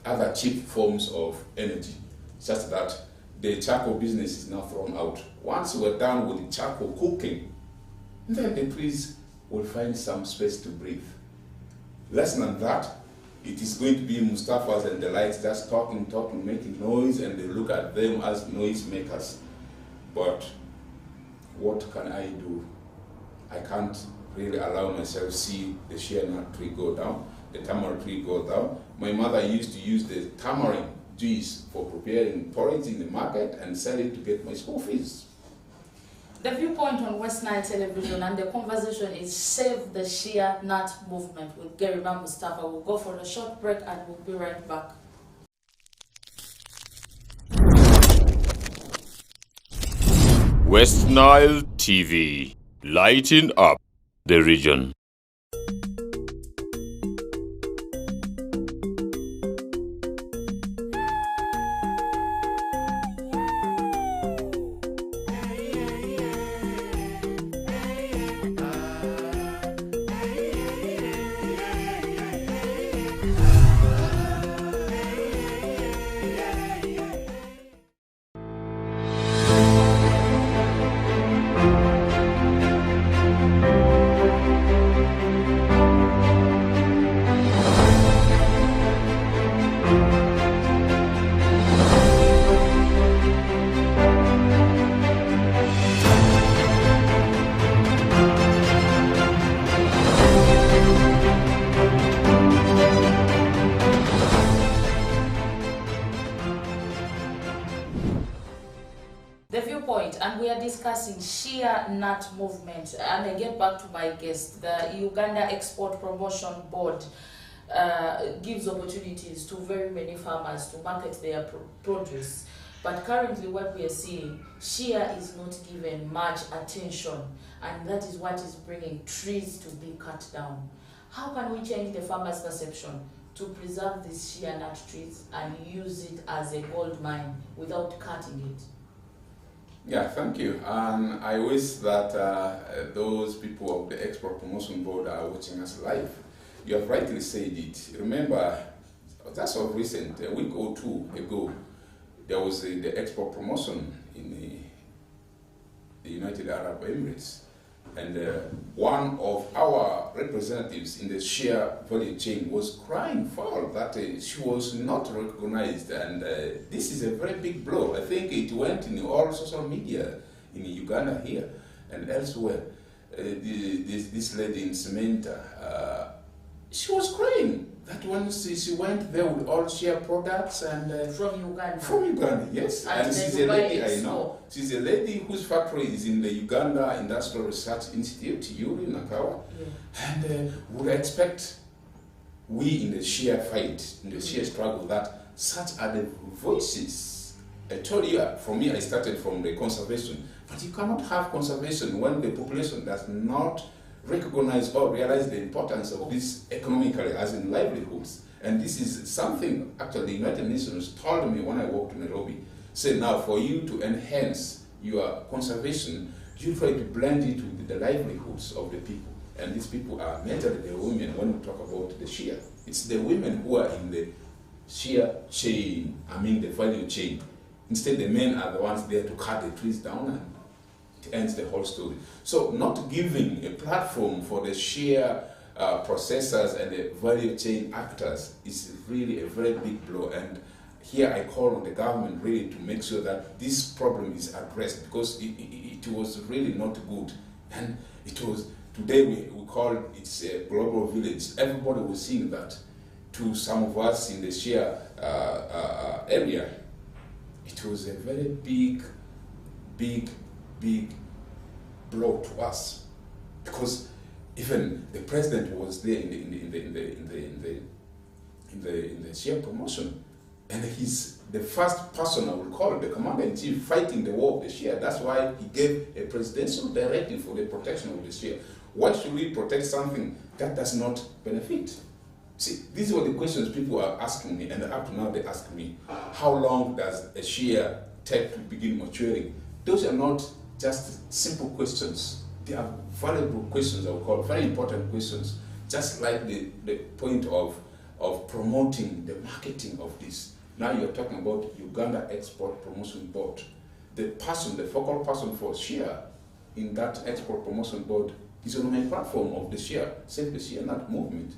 other cheap forms of energy, such that the charcoal business is now thrown out. Once we're done with the charcoal cooking, then the trees will find some space to breathe. Less than that, it is going to be Mustapha's and the likes just talking, making noise, and they look at them as noise makers. But what can I do? I can't really allow myself to see the shea nut tree go down, the tamarind tree go down. My mother used to use the tamarind juice for preparing porridge in the market and sell it to get my school fees. The Viewpoint on West Nile Television, and the conversation is Save the Shea Nut Movement with Gerima Mustapha. We'll go for a short break and we'll be right back. West Nile TV, lighting up the region. The Viewpoint, and we are discussing shea nut movement. And I get back to my guest. The Uganda Export Promotion Board gives opportunities to very many farmers to market their produce. But currently what we are seeing, shea is not given much attention, and that is what is bringing trees to be cut down. How can we change the farmers' perception to preserve these shea nut trees and use it as a gold mine without cutting it? Yeah, thank you. And I wish that those people of the Export Promotion Board are watching us live. You have rightly said it. Remember, that's of recent, a week or two ago, there was the export promotion in the United Arab Emirates. And one of our representatives in the shea value chain was crying foul that she was not recognized. And this is a very big blow. I think it went in all social media in Uganda here and elsewhere. This lady in Cementa, she was crying that when she went there with all shea products and From Uganda. From Uganda, yes. And she's a lady I know. She's a lady whose factory is in the Uganda Industrial Research Institute, URI, Nakawa. Yeah. And would expect we in the shea fight, in the shea struggle, that such are the voices. I told you, for me, I started from the conservation. But you cannot have conservation when the population does not recognize or realize the importance of this economically, as in livelihoods. And this is something actually the United Nations told me when I walked to Nairobi. Say now, for you to enhance your conservation, you try to blend it with the livelihoods of the people. And these people are majorly the women when we talk about the shea. It's the women who are in the shea chain, the value chain. Instead, the men are the ones there to cut the trees down, and it ends the whole story. So not giving a platform for the shea processors and the value chain actors is really a very big blow. And here I call on the government really to make sure that this problem is addressed, because it was really not good. And it was, today we call it a global village. Everybody was seeing that to some of us in the share area, it was a very big blow to us, because even the president was there in the share promotion, and he's the first person I would call the commander-in-chief fighting the war of the share. That's why he gave a presidential directive for the protection of the share. Why should we protect something that does not benefit? See, these were the questions people are asking me, and up to now they ask me, how long does a share take to begin maturing? Those are not just simple questions. They are valuable questions, I would call very important questions, just like the point of promoting the marketing of this. Now you're talking about Uganda Export Promotion Board. The focal person for share in that Export Promotion Board is on my platform of the share, Save the Share Nut movement.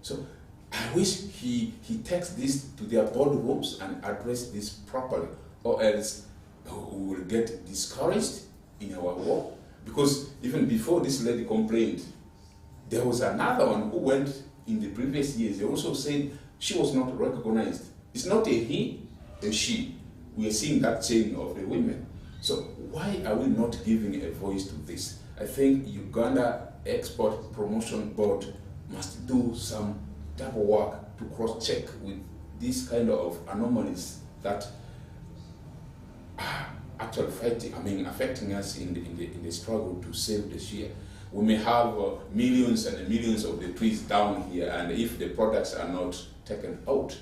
So I wish he takes this to their boardrooms and address this properly, or else we will get discouraged in our work. Because even before this lady complained, there was another one who went in the previous years. They also said she was not recognized. It's not a he, a she. We are seeing that chain of the women. So why are we not giving a voice to this? I think Uganda Export Promotion Board must do some double work to cross-check with these kind of anomalies that are actually affecting us in the struggle to save the share. We may have millions and millions of the trees down here, and if the products are not taken out,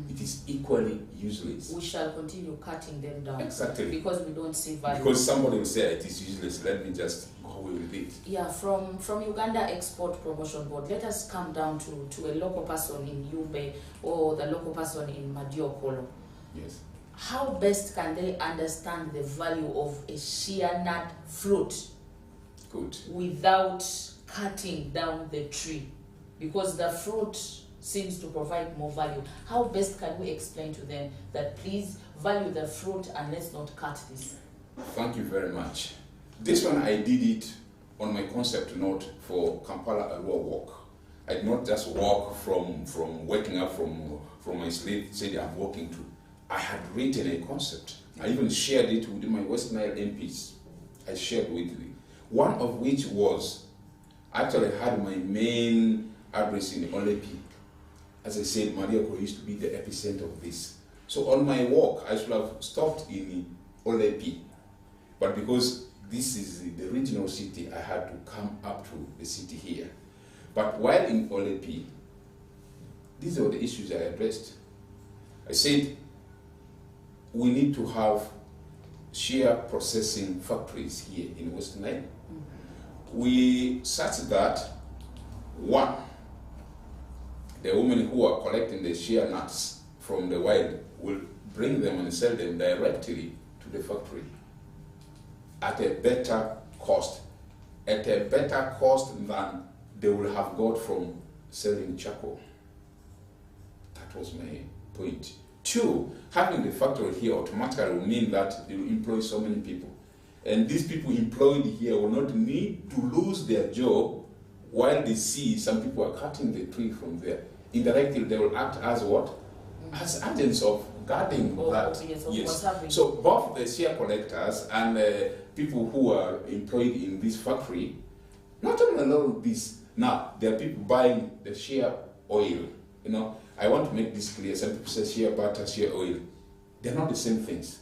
it is equally useless. We shall continue cutting them down. Exactly. Because we don't see value. Because somebody will say it is useless, let me just go away with it. Yeah, from Uganda Export Promotion Board, let us come down to a local person in Yumbe or the local person in Madiokolo. Yes. How best can they understand the value of a shea nut fruit? Good. Without cutting down the tree? Because the fruit seems to provide more value. How best can we explain to them that please value the fruit and let's not cut this? Thank you very much. This one I did it on my concept note for Kampala Arua walk. I did not just walk from waking up from my sleep, said I'm walking to. I had written a concept. I even shared it with my West Nile MPs. I shared with them. One of which was, actually had my main address in Olepi. As I said, Marioko used to be the epicenter of this. So on my walk, I should have stopped in Olepi. But because this is the regional city, I had to come up to the city here. But while in Olepi, these are the issues I addressed. I said, we need to have shea processing factories here in West Nile. We such that, one, the women who are collecting the shea nuts from the wild will bring them and sell them directly to the factory at a better cost than they will have got from selling charcoal. That was my point. Two, having the factory here automatically will mean that they will employ so many people. And these people employed here will not need to lose their job while they see some people are cutting the tree from there. Indirectly, they will act as what? As agents of guarding that. Yes. So both the shea collectors and people who are employed in this factory, not only a lot of this, now there are people buying the shea oil. You know, I want to make this clear. Some people say shea butter, shea oil. They're not the same things,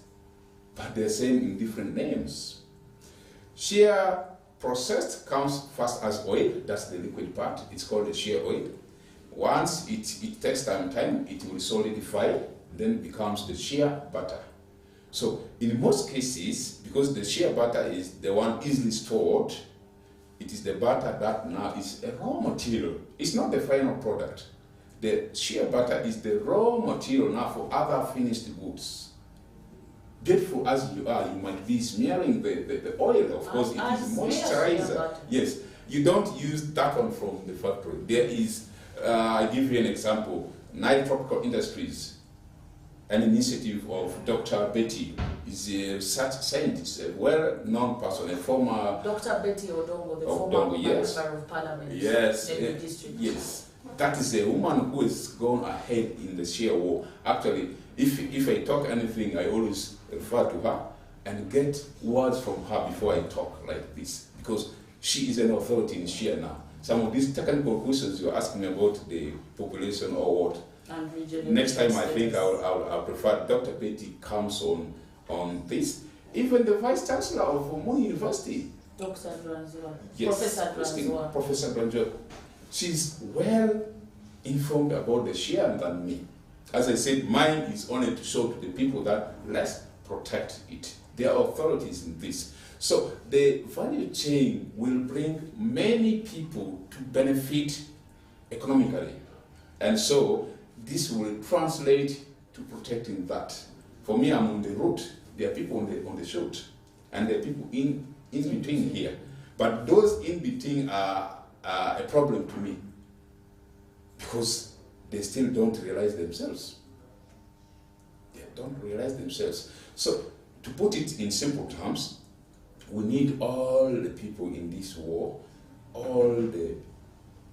but they're same in different names. Shea processed comes first as oil. That's the liquid part. It's called the shea oil. Once it takes time, it will solidify, then becomes the shea butter. So in most cases, because the shea butter is the one easily stored, it is the butter that now is a raw material. It's not the final product. The shea butter is the raw material now for other finished goods. Beautiful as you are, you might be smearing the oil. Of course, it is moisturizer. Yes, you don't use that one from the factory. There is, I give you an example, Nile Tropical Industries, an initiative of Dr. Betty, is a such scientist, a well-known person, a former... Dr. Betty Odongo, the former Member of Parliament, yes, District. Yes. that is a woman who has gone ahead in the share war. Actually, if I talk anything, I always refer to her and get words from her before I talk like this, because she is an authority in share now. Some of these technical questions you're asking me about the population or what, next time I think I'll prefer Dr. Betty comes on this. Even the Vice Chancellor of Moi University, Dr. Dranzua. Yes, Professor Dranzua. She's well informed about the share than me. As I said, mine is only to show to the people that let's protect it. There are authorities in this. So the value chain will bring many people to benefit economically. And so this will translate to protecting that. For me, I'm on the route. There are people on the shoot, and there are people in between here. But those in between are a problem to me, because they still don't realize themselves. They don't realize themselves. So to put it in simple terms, we need all the people in this war, all the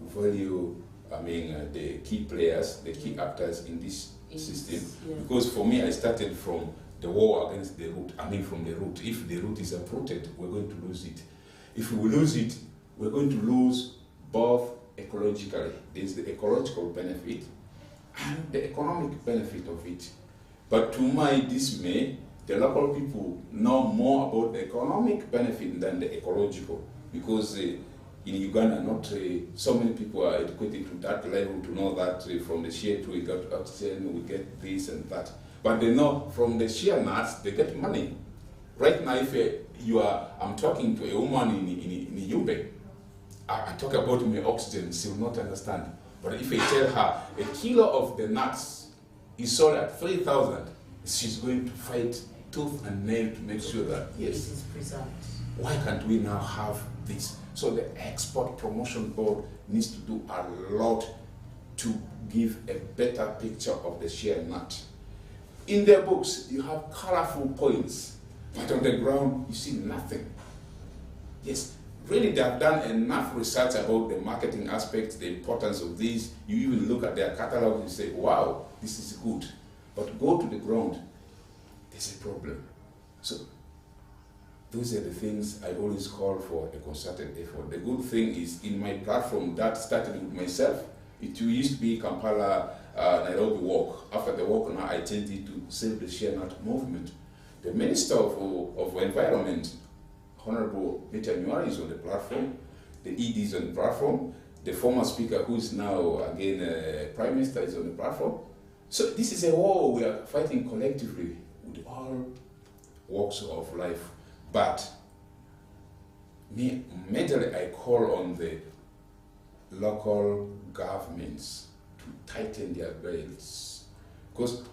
value, the key players, the key actors in this system. Yeah. Because for me, I started from the war against the root, from the root. If the root is uprooted, we're going to lose it. If we lose it, we're going to lose both ecologically. There's the ecological benefit and the economic benefit of it. But to my dismay, the local people know more about the economic benefit than the ecological, because in Uganda, not so many people are educated to that level to know that from the share tree we got oxygen, we get this and that. But they know from the share nuts they get money. Right now, if I'm talking to a woman in Yumbe, I talk about my oxygen, she will not understand. But if I tell her a kilo of the nuts is sold at 3,000, she's going to fight tooth and nail to make sure that, yes, this is preserved. Why can't we now have this? So the Export Promotion Board needs to do a lot to give a better picture of the share nut. In their books, you have colorful points, but on the ground, you see nothing. Yes, really, they have done enough research about the marketing aspects, the importance of these. You even look at their catalog and say, wow, this is good. But go to the ground, there's a problem. So those are the things I always call for a concerted effort. The good thing is, in my platform that started with myself, it used to be Kampala Nairobi walk. After the walk, now I changed it to Save the Share Nut movement. The Minister of Environment, Honorable Peter Nyuari, is on the platform. The ED is on the platform. The former speaker, who is now again Prime Minister, is on the platform. So this is a war we are fighting collectively with all walks of life. But majorly I call on the local governments to tighten their belts, because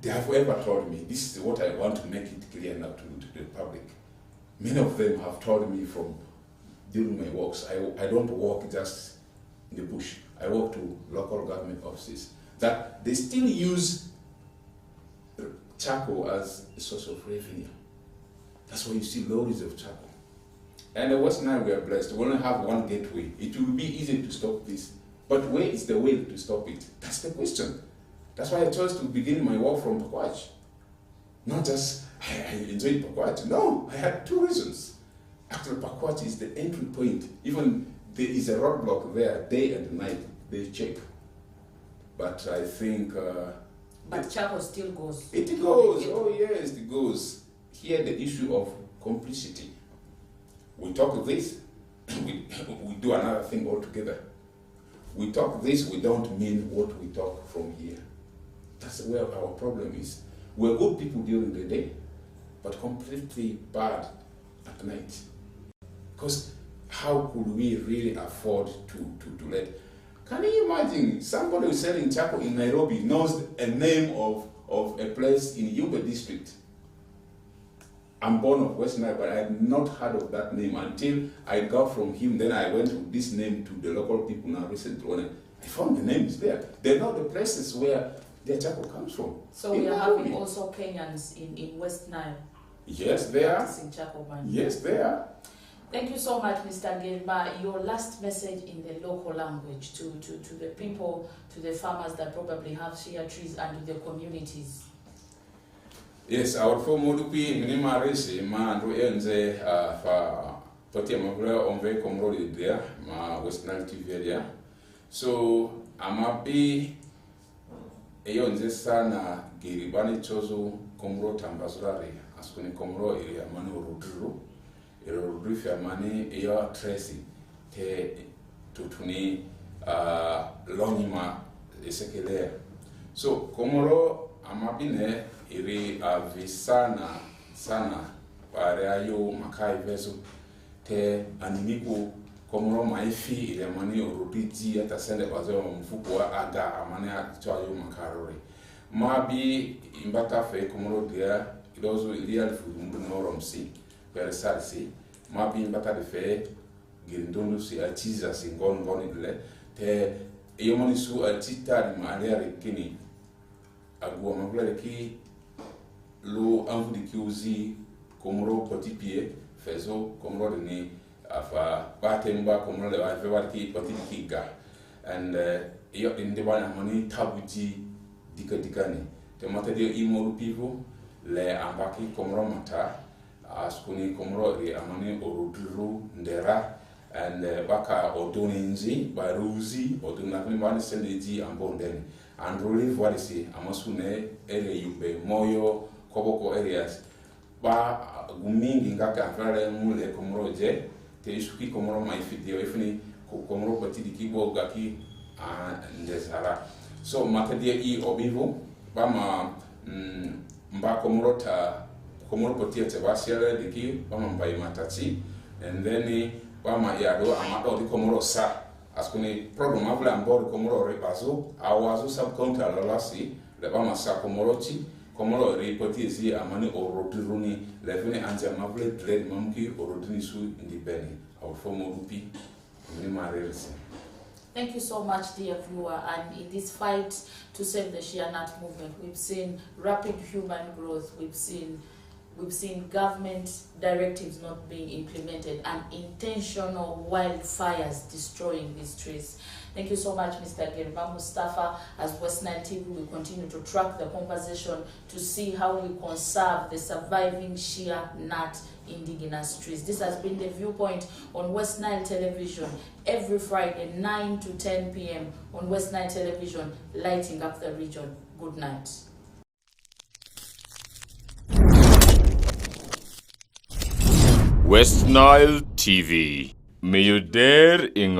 they have ever told me, this is what I want to make it clear now to the public. Many of them have told me from during my walks, I don't walk just in the bush. I walk to local government offices, that they still use charcoal as a source of revenue. That's why you see lorries of charcoal. And the West Nile, we are blessed. We only have one gateway. It will be easy to stop this. But where is the way to stop it? That's the question. That's why I chose to begin my walk from Pakwach. Not just, I enjoyed Pakwach. No, I had two reasons. Actually, Pakwach is the entry point. Even there is a roadblock there, day and night. They check. But I think... but charcoal still goes. It goes. Oh, yes, it goes. Here, the issue of complicity. We talk this, we do another thing altogether. We talk this, we don't mean what we talk from here. That's where our problem is. We're good people during the day, but completely bad at night. Because how could we really afford to let... Can you imagine somebody who's selling charcoal in Nairobi knows a name of a place in Yumbe district? I'm born of West Nile, but I had not heard of that name until I got from him. Then I went with this name to the local people now recently. I found the names there. They know the places where their charcoal comes from. So we are having also Kenyans in West Nile. Yes, they are. Charcoal mining. Yes, they are. Thank you so much, Mr. Geriba. Your last message in the local language to the people, to the farmers that probably have shea trees, and to the communities. Yes, our Modupi minima resi ma ndo enze fa poti mabula onve komroli dia ma West Nile TV dia. So amabi eyonze sana Geribani chozo komro tambazurare askuni komro iri amani uruduru fi amani eyo Tracy te tutuni longima esekele. So komoro amabine iri avisana sana pare ayo makai veso te animiku komoro maifi ile amani urudiji hata sende wazo mfuko wa aga amani ayo makarori mabi imbata fe komoro dia idozo ilia fu noromsi persalsi mabi imbata de fe girindondo si achiza singon ile te yomoni su atita di maria rekini agua mabula ki lo anvu di kiuzi komoro petit pied fezo komoro ni afa batemba komoro le va faire ki petit kiga and yo inde bana mani tabuji dikani te mata de imoru pivo le ambaki komoro mata askuni komoro ri amani oruduru ndera and baka odoninzi baruzi odunakuni bani sendeji ambondeni and relief walisi amasune ere yumbe moyo koboko areas ba gumingi ngaka afare mule komroje te isuki komro maifidio ifuni komro patidi kibo gaki ndezara so matadia I obivo ba ma mba komro potia te basiale diki ba mbai matati and then ba ma yado amado di komro sa askuni problem avla ambor komoro rebazo awazo subcounter lalasi le bama sa komorochi komoro repoti zi amani oroduruni levene anja mavle dread mamki oroduni su indibeni our former rupi ni marelsi. Thank you so much, dear viewer. And in this fight to save the shea nut movement, we've seen rapid human growth, we've seen government directives not being implemented, and intentional wildfires destroying these trees. Thank you so much, Mr. Geriba Mustafa. As West Nile TV, we continue to track the conversation to see how we conserve the surviving shea nut indigenous trees. This has been The Viewpoint on West Nile Television every Friday, 9 to 10 p.m. on West Nile Television, lighting up the region. Good night. West Nile TV. May you dare in